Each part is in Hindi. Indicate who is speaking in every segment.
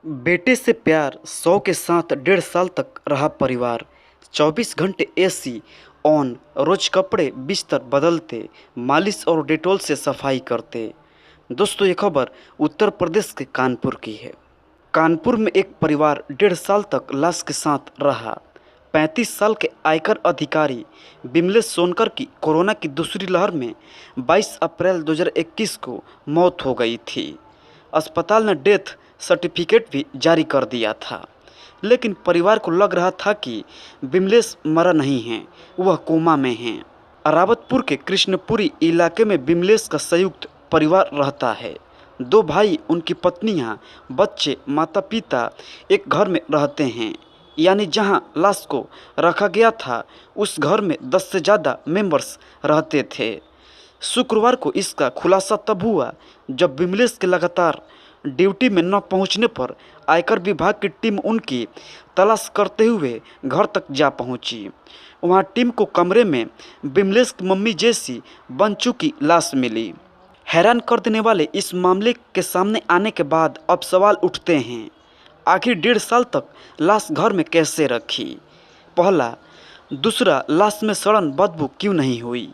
Speaker 1: बेटे से प्यार 100 के साथ 1.5 साल तक रहा परिवार। 24 घंटे एसी ऑन, रोज कपड़े बिस्तर बदलते, मालिश और डेटॉल से सफाई करते। दोस्तों, ये खबर उत्तर प्रदेश के कानपुर की है। कानपुर में एक परिवार 1.5 साल तक लाश के साथ रहा। 35 साल के आयकर अधिकारी बिमलेश सोनकर की कोरोना की दूसरी लहर में 22 अप्रैल 2021 को मौत हो गई थी। अस्पताल ने डेथ सर्टिफिकेट भी जारी कर दिया था, लेकिन परिवार को लग रहा था कि बिमलेश मरा नहीं है, वह कोमा में हैं। अरावतपुर के कृष्णपुरी इलाके में बिमलेश का संयुक्त परिवार रहता है। 2 भाई, उनकी पत्नियां, बच्चे, माता पिता एक घर में रहते हैं। यानी जहां लाश को रखा गया था उस घर में 10 से ज़्यादा मेंबर्स रहते थे। शुक्रवार को इसका खुलासा तब हुआ जब बिमलेश के लगातार ड्यूटी में न पहुंचने पर आयकर विभाग की टीम उनकी तलाश करते हुए घर तक जा पहुंची। वहां टीम को कमरे में बिमलेश की मम्मी जैसी बन चुकी लाश मिली। हैरान कर देने वाले इस मामले के सामने आने के बाद अब सवाल उठते हैं, आखिर 1.5 साल तक लाश घर में कैसे रखी? पहला। दूसरा, लाश में सड़न बदबू क्यों नहीं हुई?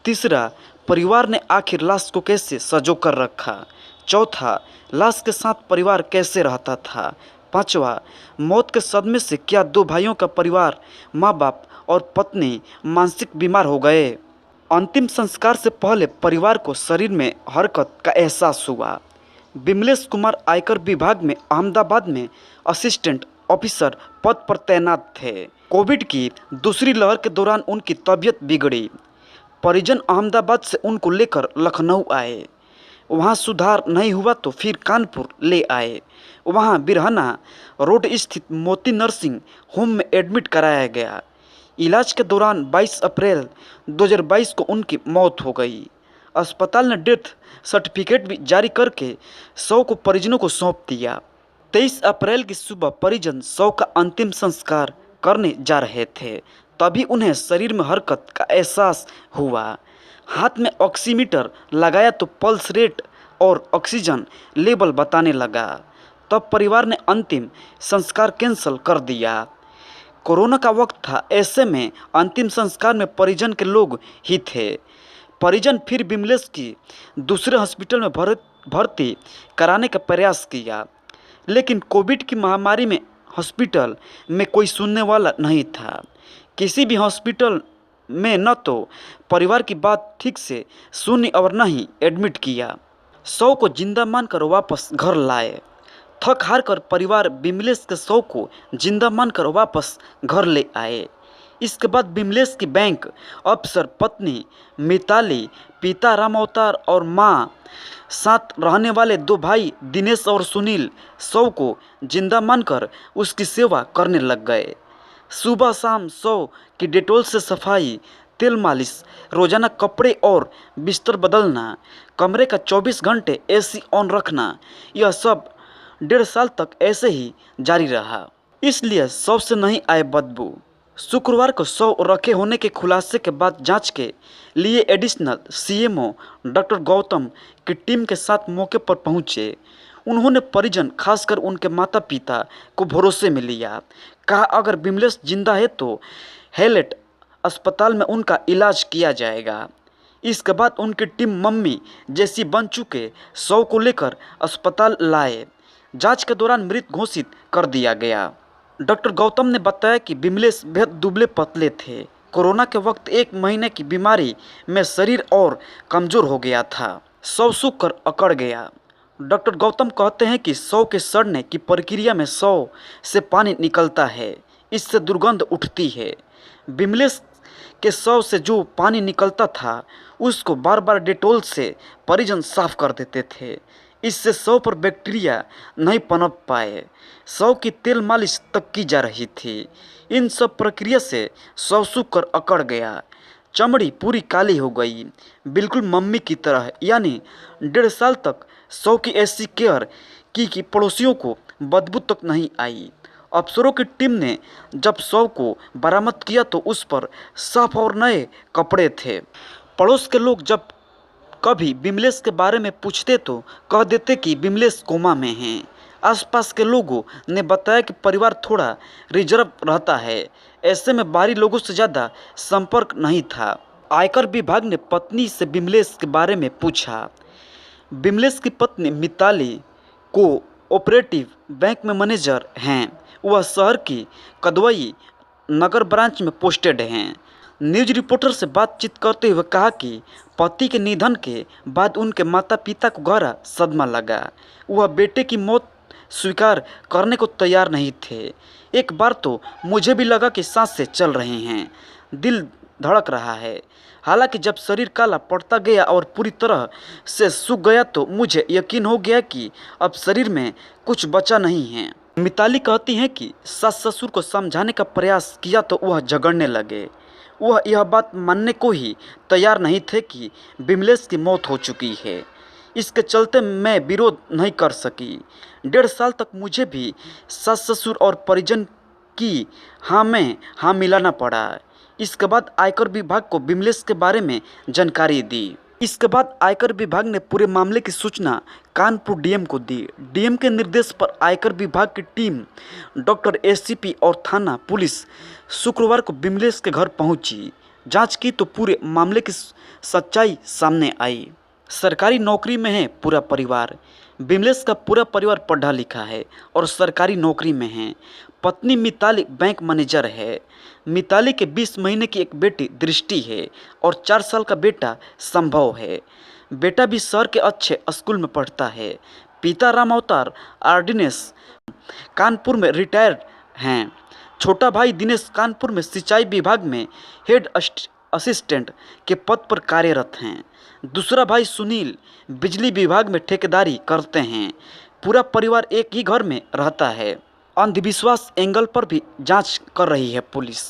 Speaker 1: तीसरा, परिवार ने आखिर लाश को कैसे संजो कर रखा? चौथा, लाश के साथ परिवार कैसे रहता था? पांचवा, मौत के सदमे से क्या 2 भाइयों का परिवार, माँ बाप और पत्नी मानसिक बीमार हो गए? अंतिम संस्कार से पहले परिवार को शरीर में हरकत का एहसास हुआ। बिमलेश कुमार आयकर विभाग में अहमदाबाद में असिस्टेंट ऑफिसर पद पर तैनात थे। कोविड की दूसरी लहर के दौरान उनकी तबीयत बिगड़ी। परिजन अहमदाबाद से उनको लेकर लखनऊ आए। वहाँ सुधार नहीं हुआ तो फिर कानपुर ले आए। वहाँ बिरहना रोड स्थित मोती नर्सिंग होम में एडमिट कराया गया। इलाज के दौरान 22 अप्रैल 2022 को उनकी मौत हो गई। अस्पताल ने डेथ सर्टिफिकेट भी जारी करके शव को परिजनों को सौंप दिया। 23 अप्रैल की सुबह परिजन शव का अंतिम संस्कार करने जा रहे थे, तभी उन्हें शरीर में हरकत का एहसास हुआ। हाथ में ऑक्सीमीटर लगाया तो पल्स रेट और ऑक्सीजन लेवल बताने लगा। तब परिवार ने अंतिम संस्कार कैंसिल कर दिया। कोरोना का वक्त था, ऐसे में अंतिम संस्कार में परिजन के लोग ही थे। परिजन फिर बिमलेश की दूसरे हॉस्पिटल में भर्ती कराने का प्रयास किया, लेकिन कोविड की महामारी में हॉस्पिटल में कोई सुनने वाला नहीं था। किसी भी हॉस्पिटल में न तो परिवार की बात ठीक से सुनी और न ही एडमिट किया। शव को जिंदा मानकर वापस घर लाए। थक हार कर परिवार बिमलेश के शव को जिंदा मानकर वापस घर ले आए। इसके बाद बिमलेश की बैंक अफसर पत्नी मिताली, पिता राम अवतार और मां साथ रहने वाले 2 भाई दिनेश और सुनील शव को जिंदा मानकर उसकी सेवा करने लग गए। सुबह शाम शव की डेटॉल से सफाई, तेल मालिश, रोजाना कपड़े और बिस्तर बदलना, कमरे का 24 घंटे एसी ऑन रखना, यह सब 1.5 साल तक ऐसे ही जारी रहा। इसलिए शव से नहीं आए बदबू। शुक्रवार को शव रखे होने के खुलासे के बाद जांच के लिए एडिशनल सीएमओ डॉक्टर गौतम की टीम के साथ मौके पर पहुंचे। उन्होंने परिजन, खासकर उनके माता पिता को भरोसे में लिया। कहा, अगर बिमलेश जिंदा है तो हैलेट अस्पताल में उनका इलाज किया जाएगा। इसके बाद उनकी टीम मम्मी जैसी बन चुके शव को लेकर अस्पताल लाए। जांच के दौरान मृत घोषित कर दिया गया। डॉक्टर गौतम ने बताया कि बिमलेश बेहद दुबले पतले थे। कोरोना के वक्त 1 महीने की बीमारी में शरीर और कमज़ोर हो गया था। शव सूख कर अकड़ गया। डॉक्टर गौतम कहते हैं कि शव के सड़ने की प्रक्रिया में शव से पानी निकलता है, इससे दुर्गंध उठती है। बिमलेश के शव से जो पानी निकलता था उसको बार बार डेटॉल से परिजन साफ कर देते थे। इससे शव पर बैक्टीरिया नहीं पनप पाए। शव की तेल मालिश तक की जा रही थी। इन सब प्रक्रिया से शव सूख कर अकड़ गया। चमड़ी पूरी काली हो गई, बिल्कुल मम्मी की तरह। यानी 1.5 साल तक शव की ऐसी केयर की कि पड़ोसियों को बदबू तक नहीं आई। अफसरों की टीम ने जब शव को बरामद किया तो उस पर साफ और नए कपड़े थे। पड़ोस के लोग जब कभी बिमलेश के बारे में पूछते तो कह देते कि बिमलेश कोमा में हैं। आसपास के लोगों ने बताया कि परिवार थोड़ा रिजर्व रहता है, ऐसे में बाहरी लोगों से ज़्यादा संपर्क नहीं था। आयकर विभाग ने पत्नी से विमलेश के बारे में पूछा। विमलेश की पत्नी मिताली को ऑपरेटिव बैंक में मैनेजर हैं। वह शहर की कदवई नगर ब्रांच में पोस्टेड हैं। न्यूज रिपोर्टर से बातचीत करते हुए कहा कि पति के निधन के बाद उनके माता पिता को गहरा सदमा लगा। वह बेटे की मौत स्वीकार करने को तैयार नहीं थे। एक बार तो मुझे भी लगा कि सांसें चल रही हैं, दिल धड़क रहा है। हालांकि जब शरीर काला पड़ता गया और पूरी तरह से सूख गया तो मुझे यकीन हो गया कि अब शरीर में कुछ बचा नहीं है। मिताली कहती हैं कि सास ससुर को समझाने का प्रयास किया तो वह झगड़ने लगे। वह यह बात मानने को ही तैयार नहीं थे कि विमलेश की मौत हो चुकी है। इसके चलते मैं विरोध नहीं कर सकी। 1.5 साल तक मुझे भी सास ससुर और परिजन की हाँ में हाँ मिलाना पड़ा। इसके बाद आयकर विभाग को विमलेश के बारे में जानकारी दी। इसके बाद आयकर विभाग ने पूरे मामले की सूचना कानपुर डीएम को दी। डीएम के निर्देश पर आयकर विभाग की टीम डॉक्टर एसीपी और थाना पुलिस शुक्रवार को विमलेश के घर पहुंची। जांच की तो पूरे मामले की सच्चाई सामने आई। सरकारी नौकरी में है पूरा परिवार। विमलेश का पूरा परिवार पढ़ा लिखा है और सरकारी नौकरी में है। पत्नी मिताली बैंक मैनेजर है। मिताली के 20 महीने की एक बेटी दृष्टि है और 4 साल का बेटा संभव है। बेटा भी शहर के अच्छे स्कूल में पढ़ता है। पिता राम अवतार आर्डिनेंस कानपुर में रिटायर्ड हैं। छोटा भाई दिनेश कानपुर में सिंचाई विभाग में हेड असिस्टेंट के पद पर कार्यरत हैं। दूसरा भाई सुनील बिजली विभाग में ठेकेदारी करते हैं। पूरा परिवार एक ही घर में रहता है। अंधविश्वास एंगल पर भी जांच कर रही है police.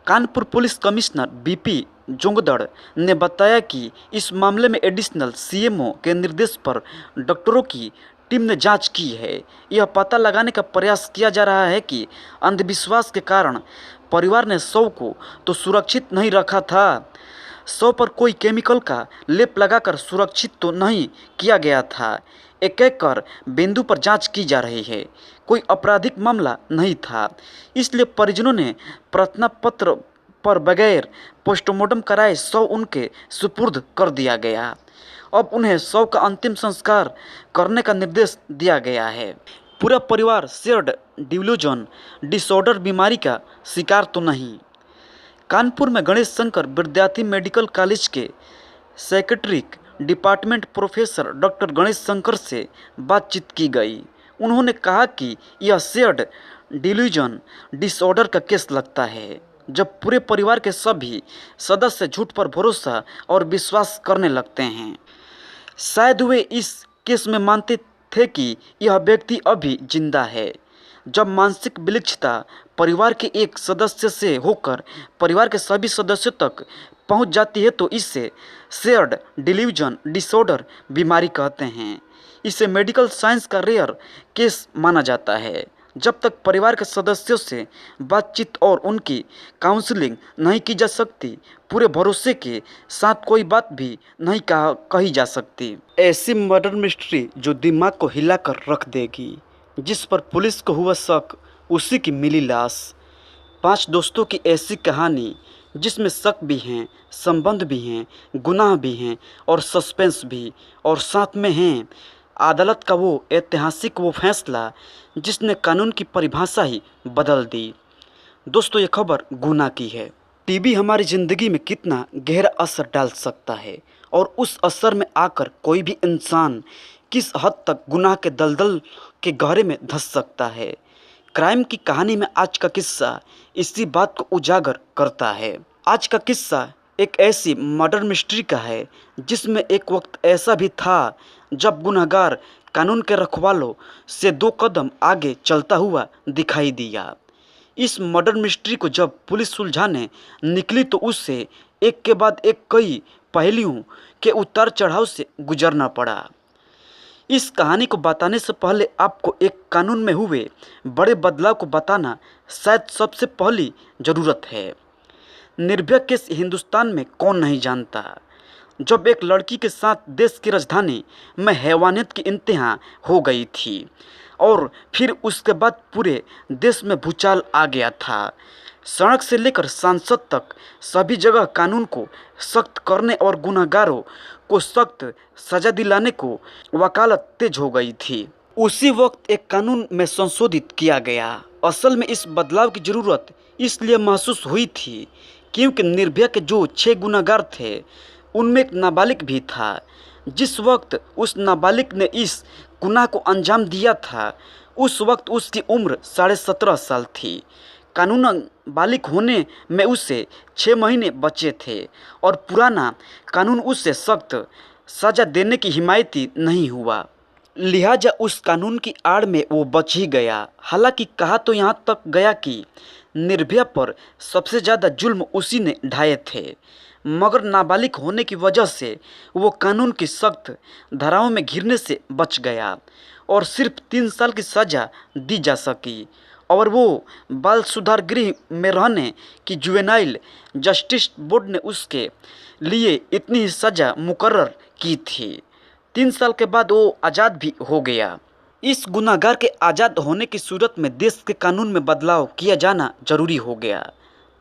Speaker 1: Kanpur police commissioner BP जोंगदड़ ने बताया कि इस मामले में एडिशनल सीएमओ के निर्देश पर डॉक्टरों की टीम ने जांच की है। यह पता लगाने का प्रयास किया जा रहा है कि अंधविश्वास के कारण परिवार ने शव को तो सुरक्षित नहीं रखा था, शव पर कोई केमिकल का लेप लगाकर सुरक्षित तो नहीं किया गया था। एक एक कर बिंदु पर जांच की जा रही है। कोई आपराधिक मामला नहीं था, इसलिए परिजनों ने प्रार्थना पत्र पर बगैर पोस्टमार्टम कराए शव उनके सुपुर्द कर दिया गया। अब उन्हें शव का अंतिम संस्कार करने का निर्देश दिया गया है। पूरा परिवार शेयर्ड डिल्यूजन डिसऑर्डर बीमारी का शिकार तो नहीं। कानपुर में गणेश शंकर विद्यार्थी मेडिकल कॉलेज के psychiatric department professor doctor Ganesh Shankar से बातचीत की गई। उन्होंने कहा कि यह शेयर्ड डिल्यूजन डिसऑर्डर का केस लगता है, जब पूरे परिवार के सभी सदस्य झूठ पर भरोसा और विश्वास करने लगते हैं। शायद वे इस केस में मानते थे कि यह व्यक्ति अभी जिंदा है। जब मानसिक विलक्षणता परिवार के एक सदस्य से होकर परिवार के सभी सदस्यों तक पहुंच जाती है तो इसे शेयर्ड डिल्यूजन डिसऑर्डर बीमारी कहते हैं। इसे मेडिकल साइंस का रेयर केस माना जाता है। जब तक परिवार के सदस्यों से बातचीत और उनकी काउंसलिंग नहीं की जा सकती, पूरे भरोसे के साथ कोई बात भी नहीं कही जा सकती। ऐसी मर्डर मिस्ट्री जो दिमाग को हिलाकर रख देगी। जिस पर पुलिस को हुआ शक उसी की मिली लाश। 5 दोस्तों की ऐसी कहानी जिसमें शक भी हैं, संबंध भी हैं, गुनाह भी हैं और सस्पेंस भी, और साथ में हैं अदालत का वो ऐतिहासिक वो फैसला जिसने कानून की परिभाषा ही बदल दी। दोस्तों, ये खबर गुनाह की है। टीबी हमारी ज़िंदगी में कितना गहरा असर डाल सकता है और उस असर में आकर कोई भी इंसान किस हद तक गुनाह के दलदल के गहरे में धंस सकता है। क्राइम की कहानी में आज का किस्सा इसी बात को उजागर करता है। आज का किस्सा एक ऐसी मर्डर मिस्ट्री का है जिसमें एक वक्त ऐसा भी था जब गुनहगार कानून के रखवालों से 2 कदम आगे चलता हुआ दिखाई दिया। इस मर्डर मिस्ट्री को जब पुलिस सुलझाने निकली तो उससे एक के बाद एक कई पहलुओं के उतार चढ़ाव से गुजरना पड़ा। इस कहानी को बताने से पहले आपको एक कानून में हुए बड़े बदलाव को बताना शायद सबसे पहली ज़रूरत है। निर्भया केस हिंदुस्तान में कौन नहीं जानता। जब एक लड़की के साथ देश की राजधानी में हैवानियत की इंतहा हो गई थी, और फिर उसके बाद पूरे देश में भूचाल आ गया था। सड़क से लेकर सांसद तक सभी जगह कानून को सख्त करने और गुनहगारों को सख्त सजा दिलाने को वकालत तेज हो गई थी। उसी वक्त एक कानून में संशोधित किया गया। असल में इस बदलाव की ज़रूरत इसलिए महसूस हुई थी क्योंकि निर्भया के जो 6 गुनहगार थे उनमें एक नाबालिग भी था। जिस वक्त उस नाबालिग ने इस गुनाह को अंजाम दिया था उस वक्त उसकी उम्र 17.5 साल थी। कानूनन बालिग होने में उसे 6 महीने बचे थे और पुराना कानून उससे सख्त सज़ा देने की हिमायती नहीं हुआ। लिहाजा उस कानून की आड़ में वो बच ही गया। हालांकि कहा तो यहाँ तक गया कि निर्भया पर सबसे ज़्यादा जुल्म उसी ने ढाए थे, मगर नाबालिग होने की वजह से वो कानून की सख्त धाराओं में घिरने से बच गया और सिर्फ 3 साल की सज़ा दी जा सकी और वो बाल सुधार गृह में रहने की जुवेनाइल जस्टिस बोर्ड ने उसके लिए इतनी ही सज़ा मुकर्रर की थी। 3 साल के बाद वो आज़ाद भी हो गया। इस गुनाहगार के आज़ाद होने की सूरत में देश के कानून में बदलाव किया जाना जरूरी हो गया।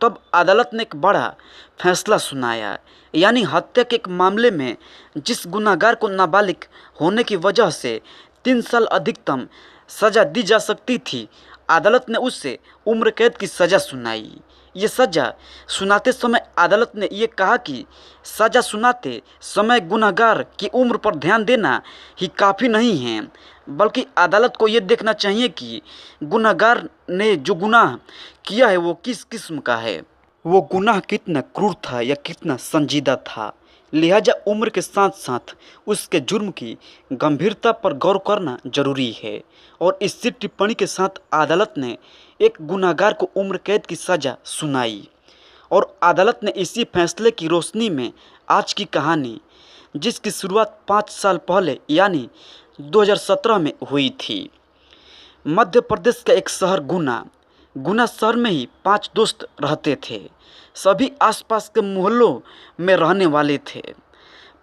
Speaker 1: तब अदालत ने एक बड़ा फैसला सुनाया, यानी हत्या के एक मामले में जिस गुनाहगार को नाबालिग होने की वजह से 3 साल अधिकतम सज़ा दी जा सकती थी, अदालत ने उससे उम्र कैद की सज़ा सुनाई। ये सज़ा सुनाते समय अदालत ने ये कहा कि सज़ा सुनाते समय गुनहगार की उम्र पर ध्यान देना ही काफ़ी नहीं है, बल्कि अदालत को ये देखना चाहिए कि गुनहगार ने जो गुनाह किया है वो किस किस्म का है, वो गुनाह कितना क्रूर था या कितना संजीदा था। लिहाजा उम्र के साथ साथ उसके जुर्म की गंभीरता पर गौर करना जरूरी है और इसी टिप्पणी के साथ अदालत ने एक गुनहगार को उम्र कैद की सज़ा सुनाई। और अदालत ने इसी फैसले की रोशनी में आज की कहानी, जिसकी शुरुआत 5 साल पहले यानी 2017 में हुई थी। मध्य प्रदेश का एक शहर गुना शहर में ही 5 दोस्त रहते थे। सभी आसपास के मोहल्लों में रहने वाले थे।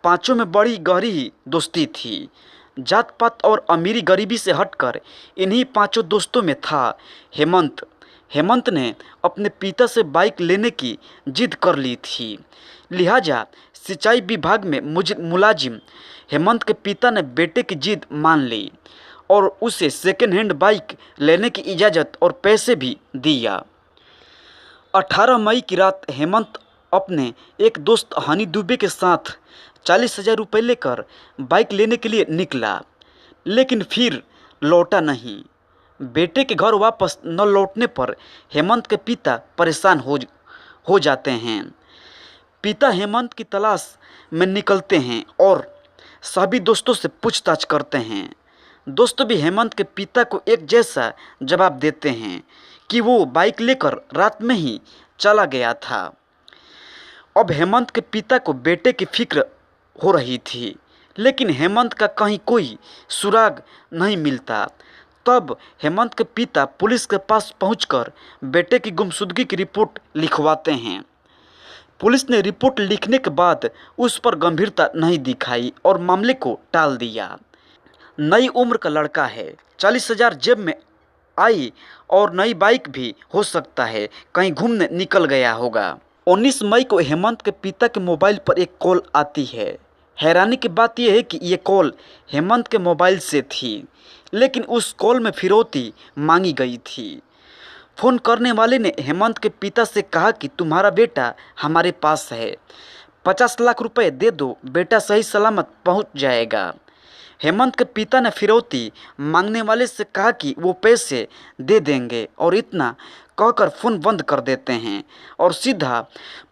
Speaker 1: पांचों में बड़ी गहरी दोस्ती थी। जात पात और अमीरी गरीबी से हटकर इन्हीं 5 दोस्तों में था हेमंत। हेमंत ने अपने पिता से बाइक लेने की जिद कर ली थी। लिहाजा सिंचाई विभाग में मुलाजिम हेमंत के पिता ने बेटे की जिद मान ली और उसे सेकेंड हैंड बाइक लेने की इजाज़त और पैसे भी दिया। 18 मई की रात हेमंत अपने एक दोस्त हनी दुबे के साथ 40,000 रुपये लेकर बाइक लेने के लिए निकला, लेकिन फिर लौटा नहीं। बेटे के घर वापस न लौटने पर हेमंत के पिता परेशान हो जाते हैं। पिता हेमंत की तलाश में निकलते हैं और सभी दोस्तों से पूछताछ करते हैं। दोस्त भी हेमंत के पिता को एक जैसा जवाब देते हैं कि वो बाइक लेकर रात में ही चला गया था। अब हेमंत के पिता को बेटे की फिक्र हो रही थी, लेकिन हेमंत का कहीं कोई सुराग नहीं मिलता। तब हेमंत के पिता पुलिस के पास पहुंचकर बेटे की गुमशुदगी की रिपोर्ट लिखवाते हैं। पुलिस ने रिपोर्ट लिखने के बाद उस पर गंभीरता नहीं दिखाई और मामले को टाल दिया। नई उम्र का लड़का है, 40,000 जेब में आई और नई बाइक भी हो सकता है, कहीं घूमने निकल गया होगा। 19 मई को हेमंत के पिता के मोबाइल पर एक कॉल आती है। हैरानी की बात यह है कि ये कॉल हेमंत के मोबाइल से थी, लेकिन उस कॉल में फिरौती मांगी गई थी। फ़ोन करने वाले ने हेमंत के पिता से कहा कि तुम्हारा बेटा हमारे पास है, 50 लाख रुपए दे दो, बेटा सही सलामत पहुंच जाएगा। हेमंत के पिता ने फिरौती मांगने वाले से कहा कि वो पैसे दे देंगे और इतना कहकर फ़ोन बंद कर देते हैं और सीधा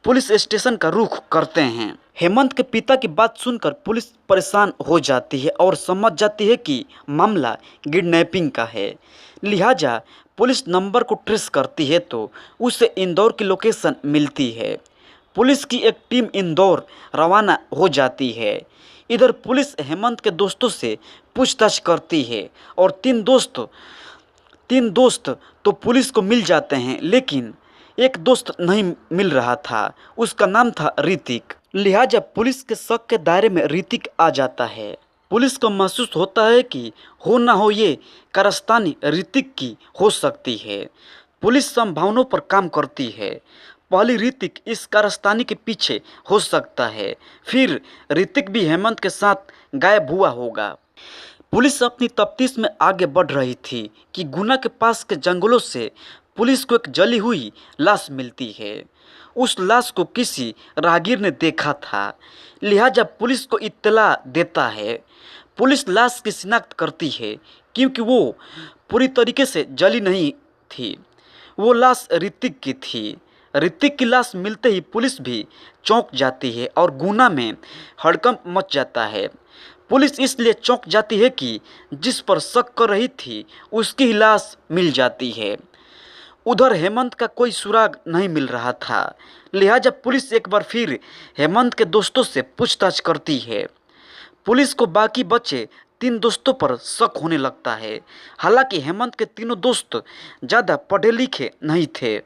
Speaker 1: पुलिस स्टेशन का रुख करते हैं। हेमंत के पिता की बात सुनकर पुलिस परेशान हो जाती है और समझ जाती है कि मामला किडनैपिंग का है। लिहाजा पुलिस नंबर को ट्रेस करती है तो उसे इंदौर की लोकेशन मिलती है। पुलिस की एक टीम इंदौर रवाना हो जाती है। इधर पुलिस हेमंत के दोस्तों से पूछताछ करती है और तीन दोस्त तो पुलिस को मिल जाते हैं, लेकिन एक दोस्त नहीं मिल रहा था। उसका नाम था ऋतिक। लिहाजा पुलिस के शक के दायरे में ऋतिक आ जाता है। पुलिस को महसूस होता है कि हो ना हो ये कारस्तानी ऋतिक की हो सकती है। पुलिस संभावनाओं पर काम करती है। पहली, ऋतिक इस कारस्तानी के पीछे हो सकता है। फिर ऋतिक भी हेमंत के साथ गायब हुआ होगा। पुलिस अपनी तफ्तीश में आगे बढ़ रही थी कि गुना के पास के जंगलों से पुलिस को एक जली हुई लाश मिलती है। उस लाश को किसी राहगीर ने देखा था, लिहाजा पुलिस को इत्तला देता है। पुलिस लाश की शिनाख्त करती है क्योंकि वो पूरी तरीके से जली नहीं थी। वो लाश ऋतिक की थी। ऋतिक की लाश मिलते ही पुलिस भी चौंक जाती है और गुना में हड़कंप मच जाता है। पुलिस इसलिए चौंक जाती है कि जिस पर शक कर रही थी उसकी ही लाश मिल जाती है। उधर हेमंत का कोई सुराग नहीं मिल रहा था, लिहाजा पुलिस एक बार फिर हेमंत के दोस्तों से पूछताछ करती है। पुलिस को बाकी बचे 3 दोस्तों पर शक होने लगता है। हालांकि हेमंत के तीनों दोस्त ज़्यादा पढ़े लिखे नहीं थे।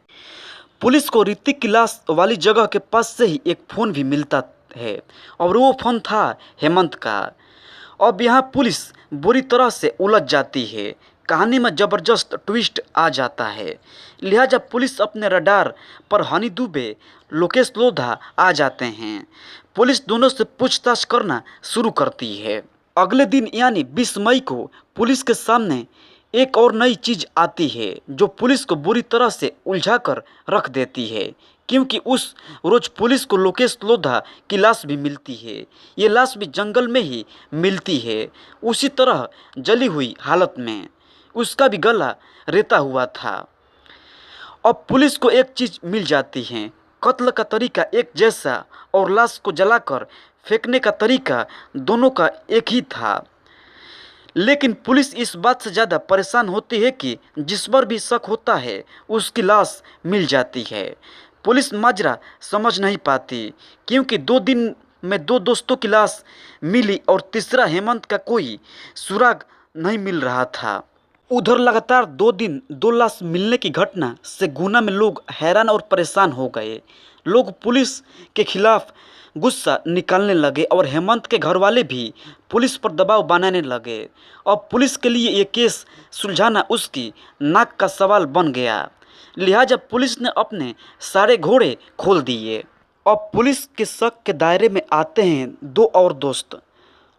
Speaker 1: पुलिस को ऋतिक की लाश वाली जगह के पास से ही एक फ़ोन भी मिलता है और वो फ़ोन था हेमंत का। अब यहाँ पुलिस बुरी तरह से उलझ जाती है। कहानी में ज़बरदस्त ट्विस्ट आ जाता है, लिहाजा पुलिस अपने रडार पर हनी दुबे, लोकेश लोधा आ जाते हैं। पुलिस दोनों से पूछताछ करना शुरू करती है। अगले दिन यानी 20 मई को पुलिस के सामने एक और नई चीज़ आती है जो पुलिस को बुरी तरह से उलझा कर रख देती है, क्योंकि उस रोज़ पुलिस को लोकेश लोधा की लाश भी मिलती है। ये लाश भी जंगल में ही मिलती है, उसी तरह जली हुई हालत में। उसका भी गला रेता हुआ था। अब पुलिस को एक चीज़ मिल जाती है, कत्ल का तरीका एक जैसा और लाश को जलाकर फेंकने का तरीका दोनों का एक ही था। लेकिन पुलिस इस बात से ज़्यादा परेशान होती है कि जिस पर भी शक होता है उसकी लाश मिल जाती है। पुलिस माजरा समझ नहीं पाती क्योंकि 2 दिन में 2 दोस्तों की लाश मिली और तीसरा हेमंत का कोई सुराग नहीं मिल रहा था। उधर लगातार 2 दिन 2 लाश मिलने की घटना से गुना में लोग हैरान और परेशान हो गए। लोग पुलिस के खिलाफ गुस्सा निकालने लगे और हेमंत के घर वाले भी पुलिस पर दबाव बनाने लगे। अब पुलिस के लिए ये केस सुलझाना उसकी नाक का सवाल बन गया, लिहाजा पुलिस ने अपने सारे घोड़े खोल दिए। अब पुलिस के शक के दायरे में आते हैं 2 और दोस्त।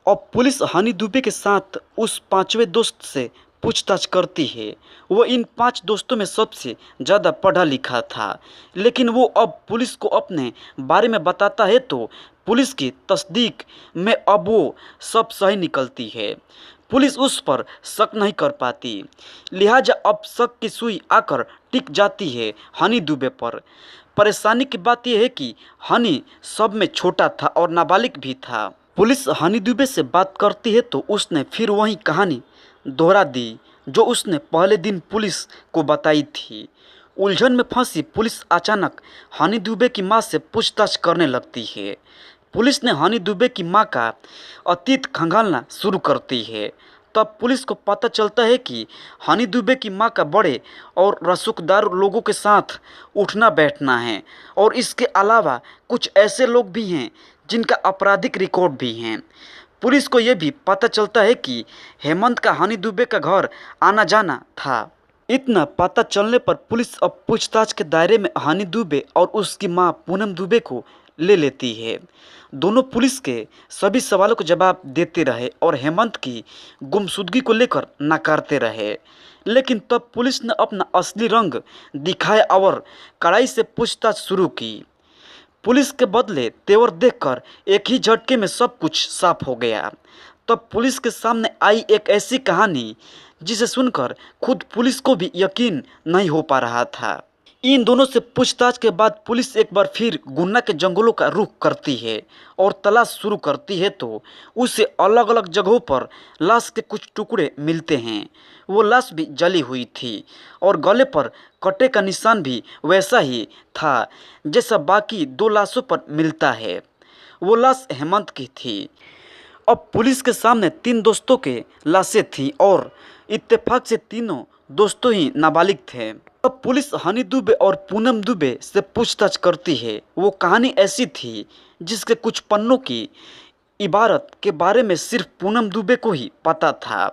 Speaker 1: अब पुलिस हनी दुबे के साथ उस 5वें दोस्त से पूछताछ करती है। वो इन 5 दोस्तों में सबसे ज़्यादा पढ़ा लिखा था, लेकिन वो अब पुलिस को अपने बारे में बताता है तो पुलिस की तस्दीक में अब वो सब सही निकलती है। पुलिस उस पर शक नहीं कर पाती, लिहाजा अब शक की सुई आकर टिक जाती है हनी दुबे पर। परेशानी की बात यह है कि हनी सब में छोटा था और नाबालिग भी था। पुलिस हनी दुबे से बात करती है तो उसने फिर वही कहानी दोहरा दी जो उसने पहले दिन पुलिस को बताई थी। उलझन में फंसी पुलिस अचानक हनी दुबे की मां से पूछताछ करने लगती है। पुलिस ने हनी दुबे की मां का अतीत खंगालना शुरू करती है। तब पुलिस को पता चलता है कि हनी दुबे की मां का बड़े और रसूखदार लोगों के साथ उठना बैठना है और इसके अलावा कुछ ऐसे लोग भी हैं जिनका आपराधिक रिकॉर्ड भी हैं। पुलिस को यह भी पता चलता है कि हेमंत का हनी दुबे का घर आना जाना था। इतना पता चलने पर पुलिस अब पूछताछ के दायरे में हनी दुबे और उसकी मां पूनम दुबे को ले लेती है। दोनों पुलिस के सभी सवालों का जवाब देते रहे और हेमंत की गुमशुदगी को लेकर नकारते रहे, लेकिन तब पुलिस ने अपना असली रंग दिखाया और कड़ाई से पूछताछ शुरू की। पुलिस के बदले तेवर देखकर एक ही झटके में सब कुछ साफ हो गया। तब पुलिस के सामने आई एक ऐसी कहानी जिसे सुनकर खुद पुलिस को भी यकीन नहीं हो पा रहा था। इन दोनों से पूछताछ के बाद पुलिस एक बार फिर गुना के जंगलों का रुख करती है और तलाश शुरू करती है तो उसे अलग अलग जगहों पर लाश के कुछ टुकड़े मिलते हैं। वो लाश भी जली हुई थी और गले पर कटे का निशान भी वैसा ही था जैसा बाकी 2 लाशों पर मिलता है। वो लाश हेमंत की थी। अब पुलिस के सामने 3 दोस्तों के लाशें थीं और इत्तेफाक से तीनों दोस्तों ही नाबालिग थे। अब पुलिस हनी दुबे और पूनम दुबे से पूछताछ करती है। वो कहानी ऐसी थी जिसके कुछ पन्नों की इबारत के बारे में सिर्फ पूनम दुबे को ही पता था।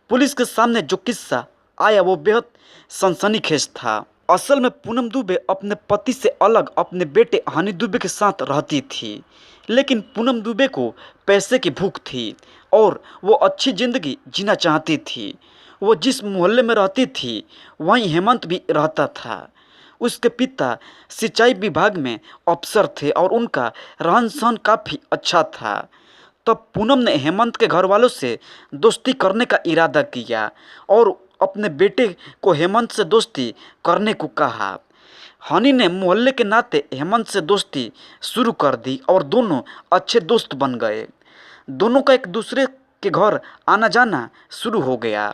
Speaker 1: पुलिस के सामने जो किस्सा आया वो बेहद सनसनीखेज था। असल में पूनम दुबे अपने पति से अलग अपने बेटे हनी दुबे के साथ रहती थी, लेकिन पूनम दुबे को पैसे की भूख थी और वो अच्छी ज़िंदगी जीना चाहती थी। वो जिस मोहल्ले में रहती थी वहीं हेमंत भी रहता था। उसके पिता सिंचाई विभाग में अफसर थे और उनका रहन सहन काफ़ी अच्छा था। तब पूनम ने हेमंत के घर वालों से दोस्ती करने का इरादा किया और अपने बेटे को हेमंत से दोस्ती करने को कहा। हनी ने मोहल्ले के नाते हेमंत से दोस्ती शुरू कर दी और दोनों अच्छे दोस्त बन गए। दोनों का एक दूसरे के घर आना जाना शुरू हो गया।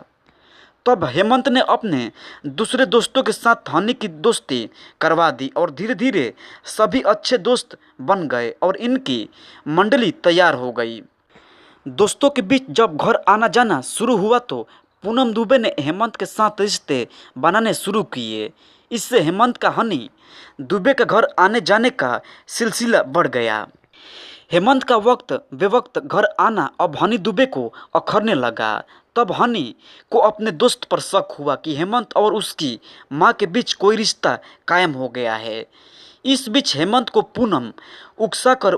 Speaker 1: तब हेमंत ने अपने दूसरे दोस्तों के साथ हनी की दोस्ती करवा दी और धीरे धीरे सभी अच्छे दोस्त बन गए और इनकी मंडली तैयार हो गई। दोस्तों के बीच जब घर आना जाना शुरू हुआ तो पूनम दुबे ने हेमंत के साथ रिश्ते बनाने शुरू किए। इससे हेमंत का हनी दुबे के घर आने जाने का सिलसिला बढ़ गया। हेमंत का वक्त बेवक्त घर आना अब हनी दुबे को अखरने लगा। तब हनी को अपने दोस्त पर शक हुआ कि हेमंत और उसकी मां के बीच कोई रिश्ता कायम हो गया है। इस बीच हेमंत को पूनम उकसाकर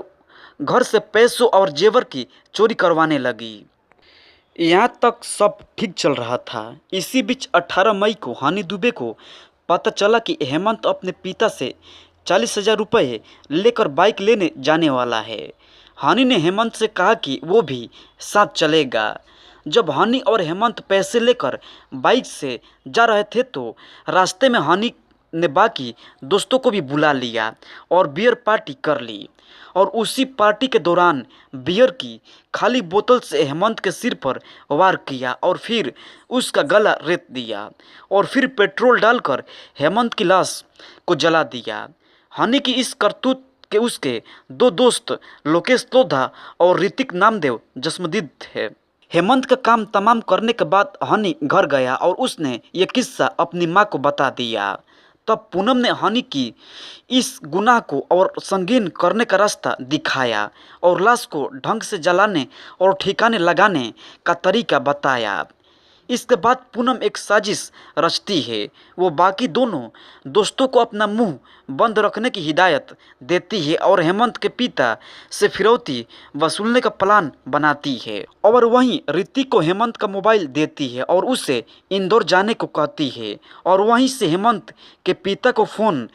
Speaker 1: घर से पैसों और जेवर की चोरी करवाने लगी। यहाँ तक सब ठीक चल रहा था। इसी बीच 18 मई को हनी दुबे को पता चला कि हेमंत अपने पिता से 40,000 रुपये लेकर बाइक लेने जाने वाला है। हनी ने हेमंत से कहा कि वो भी साथ चलेगा। जब हनी और हेमंत पैसे लेकर बाइक से जा रहे थे तो रास्ते में हनी ने बाकी दोस्तों को भी बुला लिया और बियर पार्टी कर ली और उसी पार्टी के दौरान बियर की खाली बोतल से हेमंत के सिर पर वार किया और फिर उसका गला रेत दिया और फिर पेट्रोल डालकर हेमंत की लाश को जला दिया। हनी की इस करतूत के उसके दो दोस्त लोकेश लोधा और ऋतिक नामदेव जस्मदीद थे। हेमंत का काम तमाम करने के बाद हनी घर गया और उसने ये किस्सा अपनी माँ को बता दिया। तब पूनम ने हनी की इस गुनाह को और संगीन करने का रास्ता दिखाया और लाश को ढंग से जलाने और ठिकाने लगाने का तरीका बताया। इसके बाद पूनम एक साजिश रचती है। वो बाकी दोनों दोस्तों को अपना मुंह बंद रखने की हिदायत देती है और हेमंत के पिता से फिरौती वसूलने का प्लान बनाती है और वहीं ऋतिक को हेमंत का मोबाइल देती है और उसे इंदौर जाने को कहती है और वहीं से हेमंत के पिता को फ़ोन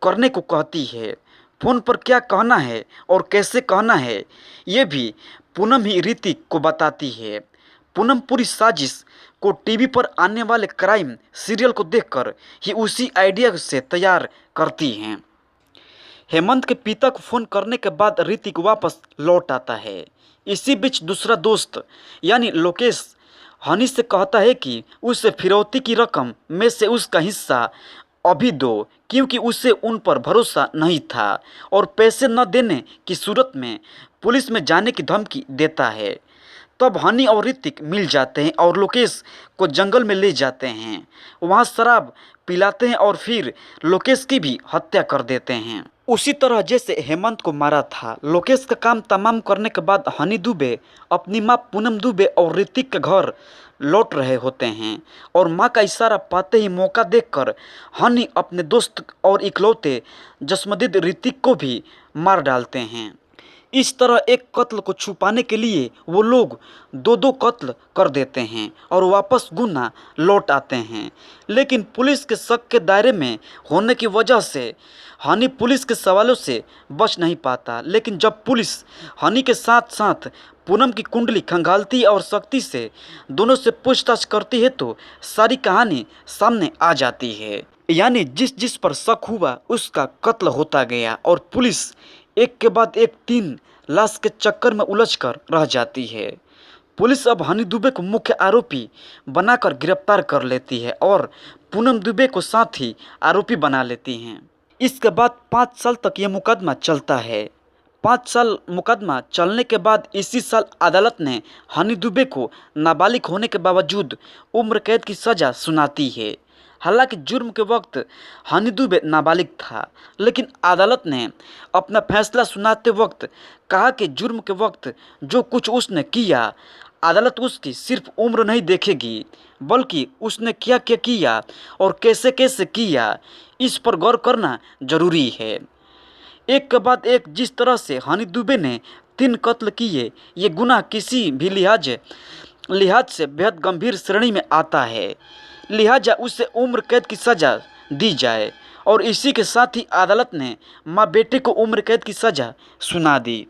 Speaker 1: करने को कहती है। फ़ोन पर क्या कहना है और कैसे कहना है ये भी पूनम ही ऋतिक को बताती है। पूनम पूरी साजिश को टीवी पर आने वाले क्राइम सीरियल को देखकर ही उसी आइडिया से तैयार करती हैं। हेमंत के पिता को फ़ोन करने के बाद ऋतिक वापस लौट आता है। इसी बीच दूसरा दोस्त यानी लोकेश हनी से कहता है कि उसे फिरौती की रकम में से उसका हिस्सा अभी दो, क्योंकि उसे उन पर भरोसा नहीं था और पैसे न देने की सूरत में पुलिस में जाने की धमकी देता है। तब हनी और ऋतिक मिल जाते हैं और लोकेश को जंगल में ले जाते हैं। वहाँ शराब पिलाते हैं और फिर लोकेश की भी हत्या कर देते हैं, उसी तरह जैसे हेमंत को मारा था। लोकेश का काम तमाम करने के बाद हनी दुबे अपनी माँ पूनम दुबे और ऋतिक के घर लौट रहे होते हैं और माँ का इशारा पाते ही मौका देखकर हनी अपने दोस्त और इकलौते जस्मदीद ऋतिक को भी मार डालते हैं। इस तरह एक कत्ल को छुपाने के लिए वो लोग दो दो कत्ल कर देते हैं और वापस गुना लौट आते हैं। लेकिन पुलिस के शक के दायरे में होने की वजह से हनी पुलिस के सवालों से बच नहीं पाता। लेकिन जब पुलिस हनी के साथ साथ पूनम की कुंडली खंगालती और सख्ती से दोनों से पूछताछ करती है तो सारी कहानी सामने आ जाती है। यानी जिस जिस पर शक हुआ उसका कत्ल होता गया और पुलिस एक के बाद एक 3 लाश के चक्कर में उलझकर रह जाती है। पुलिस अब हनी दुबे को मुख्य आरोपी बनाकर गिरफ्तार कर लेती है और पूनम दुबे को साथ ही आरोपी बना लेती हैं। इसके बाद 5 साल तक ये मुकदमा चलता है। 5 साल मुकदमा चलने के बाद इसी साल अदालत ने हनी दुबे को नाबालिग होने के बावजूद उम्र कैद की सज़ा सुनाती है। हालांकि जुर्म के वक्त हनी दुबे नाबालिग था, लेकिन अदालत ने अपना फैसला सुनाते वक्त कहा कि जुर्म के वक्त जो कुछ उसने किया, अदालत उसकी सिर्फ उम्र नहीं देखेगी, बल्कि उसने क्या क्या किया और कैसे कैसे किया, इस पर गौर करना जरूरी है। एक के बाद एक जिस तरह से हनी दुबे ने 3 कत्ल किए, ये गुनाह किसी भी लिहाज से बेहद गंभीर श्रेणी में आता है, लिहाजा उसे उम्र कैद की सज़ा दी जाए। और इसी के साथ ही अदालत ने माँ बेटे को उम्र कैद की सज़ा सुना दी।